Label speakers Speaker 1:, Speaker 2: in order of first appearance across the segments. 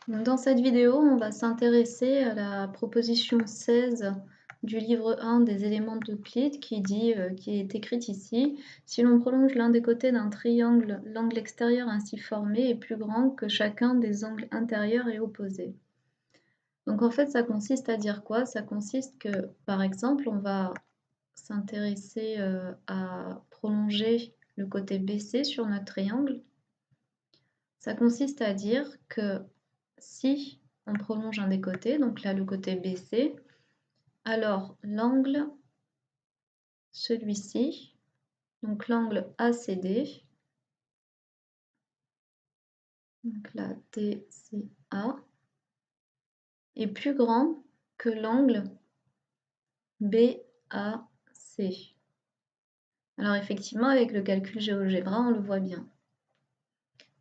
Speaker 1: Donc dans cette vidéo, on va s'intéresser à la proposition 16 du livre 1 des éléments d'Euclide qui est écrite ici. Si l'on prolonge l'un des côtés d'un triangle, l'angle extérieur ainsi formé est plus grand que chacun des angles intérieurs et opposés. Donc en fait, ça consiste à dire quoi? Ça consiste que, par exemple, on va s'intéresser à prolonger le côté BC sur notre triangle. Ça consiste à dire que si on prolonge un des côtés, donc là le côté BC, alors l'angle, celui-ci, donc l'angle ACD, donc là DCA, est plus grand que l'angle BAC. Alors effectivement, avec le calcul GeoGebra, on le voit bien.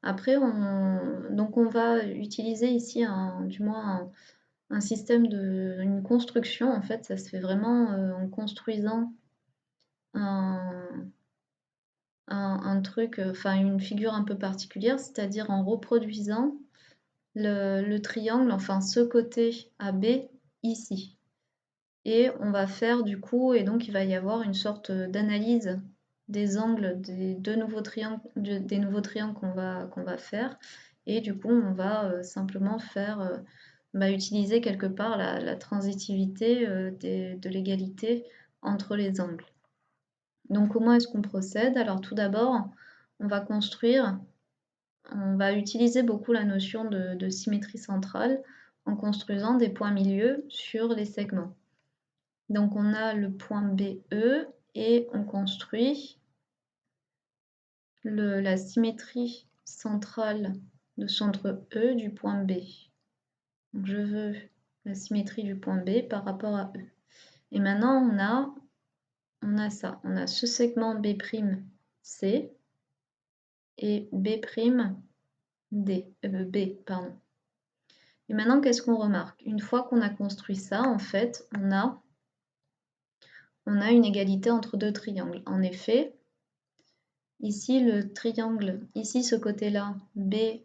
Speaker 1: Après, on va utiliser ici un système une construction. En fait, ça se fait vraiment en construisant un truc, enfin une figure un peu particulière, c'est-à-dire en reproduisant le triangle, enfin ce côté AB ici. Et on va faire du coup, et donc il va y avoir une sorte d'analyse des angles des nouveaux triangles qu'on va faire. Et du coup, on va simplement faire, utiliser quelque part la transitivité de l'égalité entre les angles. Donc comment est-ce qu'on procède? Alors tout d'abord, on va utiliser beaucoup la notion de symétrie centrale en construisant des points milieux sur les segments. Donc on a le point BE et on construit la symétrie centrale de centre E du point B. Donc je veux la symétrie du point B par rapport à E. Et maintenant on a ça, on a ce segment B'C et B', pardon. Et maintenant, qu'est-ce qu'on remarque? Une fois qu'on a construit ça, en fait, on a une égalité entre deux triangles. En effet, ici, le triangle, ici, ce côté-là, B'E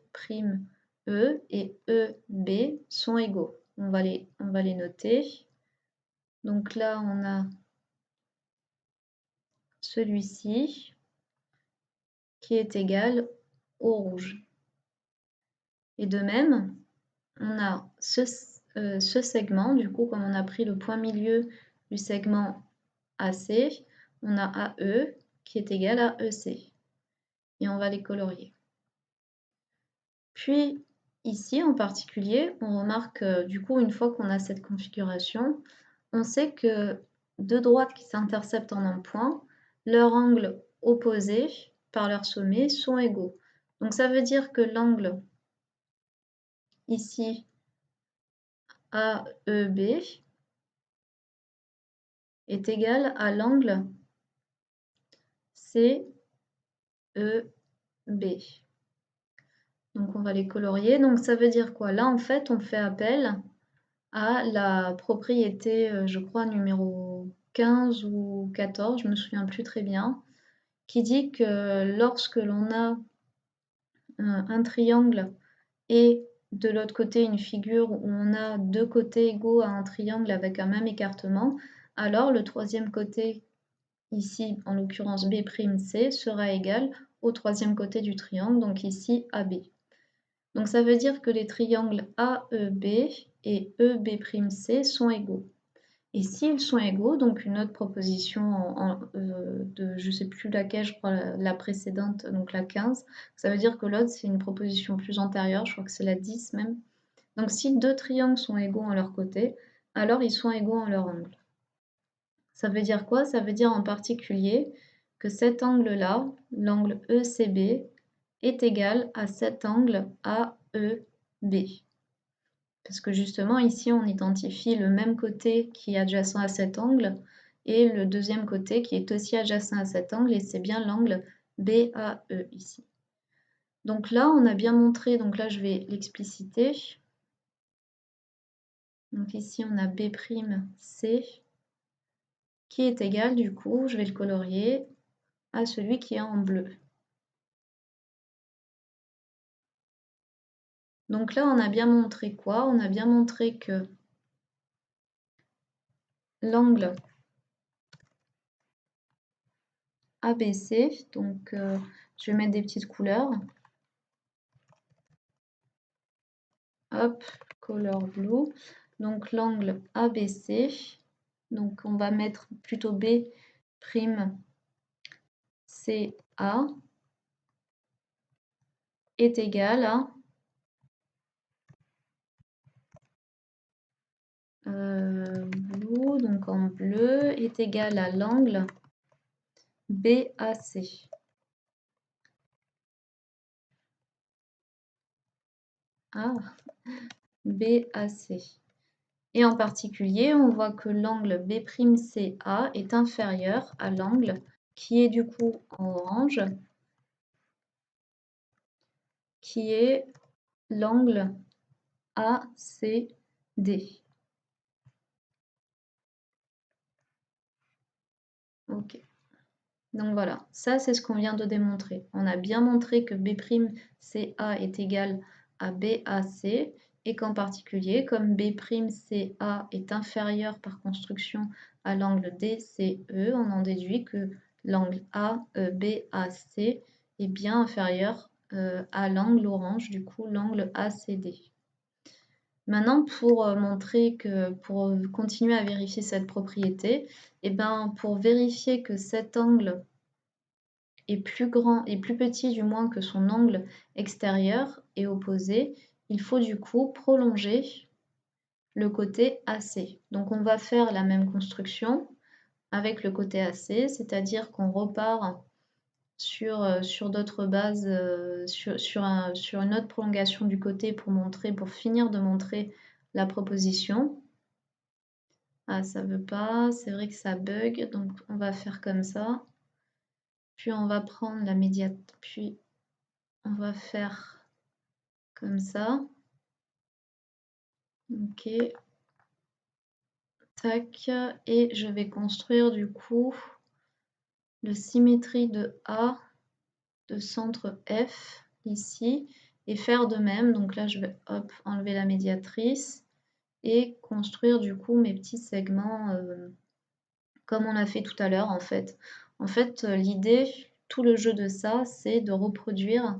Speaker 1: et EB sont égaux. On va les noter. Donc là, on a celui-ci qui est égal au rouge. Et de même, on a ce segment, du coup, comme on a pris le point milieu du segment AC, on a AE qui est égal à EC. Et on va les colorier. Puis, ici, en particulier, on remarque du coup, une fois qu'on a cette configuration, on sait que deux droites qui s'interceptent en un point, leurs angles opposés par leur sommet sont égaux. Donc ça veut dire que l'angle ici AEB est égal à l'angle CEB. Donc on va les colorier. Donc ça veut dire quoi? Là en fait on fait appel à la propriété, je crois numéro 15 ou 14, je me souviens plus très bien, qui dit que lorsque l'on a un triangle et de l'autre côté une figure où on a deux côtés égaux à un triangle avec un même écartement, alors le troisième côté, ici en l'occurrence B'C, sera égal au troisième côté du triangle, donc ici AB. Donc ça veut dire que les triangles AEB et EB'C sont égaux. Et s'ils sont égaux, donc une autre proposition de je ne sais plus laquelle, je crois la précédente, donc la 15, ça veut dire que l'autre c'est une proposition plus antérieure, je crois que c'est la 10 même. Donc si deux triangles sont égaux en leur côté, alors ils sont égaux en leur angle. Ça veut dire quoi? Ça veut dire en particulier que cet angle-là, l'angle ECB, est égal à cet angle AEB. Parce que justement, ici, on identifie le même côté qui est adjacent à cet angle et le deuxième côté qui est aussi adjacent à cet angle, et c'est bien l'angle BAE ici. Donc là, on a bien montré, donc là, je vais l'expliciter. Donc ici, on a B'C qui est égal, du coup, je vais le colorier, à celui qui est en bleu. Donc là, on a bien montré quoi? On a bien montré que l'angle ABC, donc je vais mettre des petites couleurs. Hop, color blue. Donc l'angle ABC, donc on va mettre plutôt B prime CA est égal à blue, donc en bleu, est égal à l'angle BAC. Ah, BAC. Et en particulier, on voit que l'angle B'CA est inférieur à l'angle qui est du coup en orange, qui est l'angle ACD. Ok. Donc voilà, ça c'est ce qu'on vient de démontrer. On a bien montré que B'CA est égal à BAC et qu'en particulier, comme B'CA est inférieur par construction à l'angle DCE, on en déduit que l'angle ABAC est bien inférieur à l'angle orange, du coup l'angle ACD. Maintenant, pour montrer que, pour continuer à vérifier cette propriété, et ben, pour vérifier que cet angle est plus grand et plus petit du moins que son angle extérieur et opposé, il faut du coup prolonger le côté AC. Donc on va faire la même construction avec le côté AC, c'est-à-dire qu'on repart sur d'autres bases, sur une autre prolongation du côté pour finir de montrer la proposition. Ah, ça veut pas, c'est vrai que ça bug, donc on va faire comme ça. Puis on va prendre la médiate, puis on va faire comme ça. Ok. Tac. Et je vais construire du coup le symétrie de A de centre F ici et faire de même. Donc là, je vais hop, enlever la médiatrice et construire du coup mes petits segments comme on a fait tout à l'heure en fait. En fait, l'idée, tout le jeu de ça, c'est de reproduire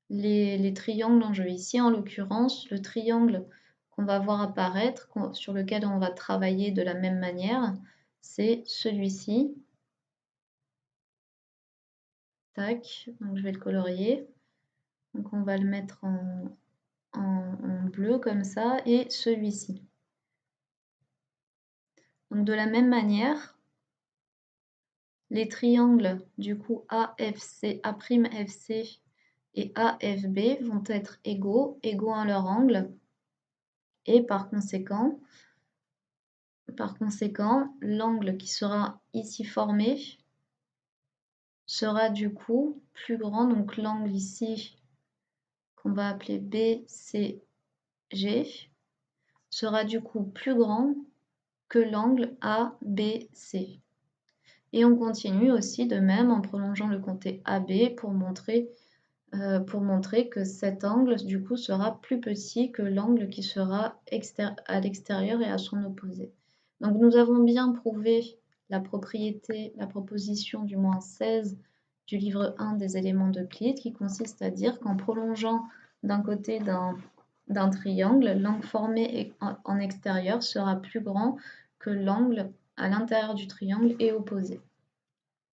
Speaker 1: les triangles en jeu. Ici, en l'occurrence, le triangle qu'on va voir apparaître, sur lequel on va travailler de la même manière, c'est celui-ci. Tac, donc je vais le colorier. Donc on va le mettre en bleu comme ça, et celui-ci. Donc de la même manière, les triangles du coup AFC, A'FC et AFB vont être égaux à leur angle, et par conséquent, l'angle qui sera ici formé sera du coup plus grand, donc l'angle ici qu'on va appeler BCG sera du coup plus grand que l'angle ABC. Et on continue aussi de même en prolongeant le côté AB pour montrer que cet angle du coup sera plus petit que l'angle qui sera à l'extérieur et à son opposé. Donc nous avons bien prouvé la proposition du moins 16 du livre 1 des éléments d'Euclide, qui consiste à dire qu'en prolongeant d'un côté d'un triangle, l'angle formé en extérieur sera plus grand que l'angle à l'intérieur du triangle et opposé.